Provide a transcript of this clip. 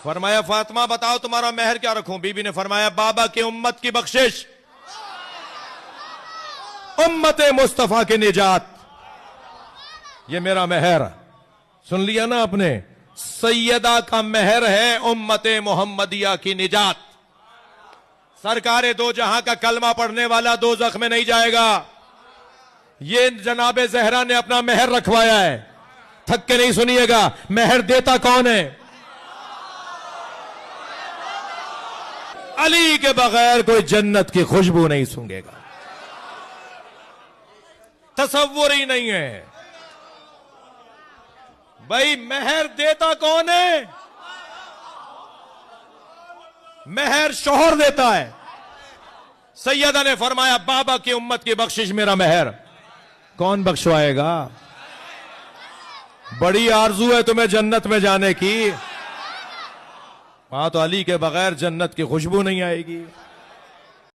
फरमाया फातिमा बताओ तुम्हारा मेहर क्या रखूं। बीबी ने फरमाया बाबा की उम्मत की बख्शिश, उम्मत मुस्तफा की निजात, ये मेरा मेहर। सुन लिया ना आपने, सैयदा का मेहर है उम्मत मोहम्मदिया की निजात। सरकारे दो जहां का कलमा पढ़ने वाला दोज़ख में नहीं जाएगा। ये जनाबे जहरा ने अपना मेहर रखवाया है। थक के नहीं सुनिएगा, मेहर देता कौन है? अली के बगैर कोई जन्नत की खुशबू नहीं सूंघेगा, तसव्वुर ही नहीं है। भाई मेहर देता कौन है? मेहर शौहर देता है। सैयदा ने फरमाया बाबा की उम्मत की बख्शिश मेरा मेहर। कौन बख्शवाएगा? बड़ी आरजू है तुम्हें जन्नत में जाने की, वहां तो अली के बगैर जन्नत की खुशबू नहीं आएगी।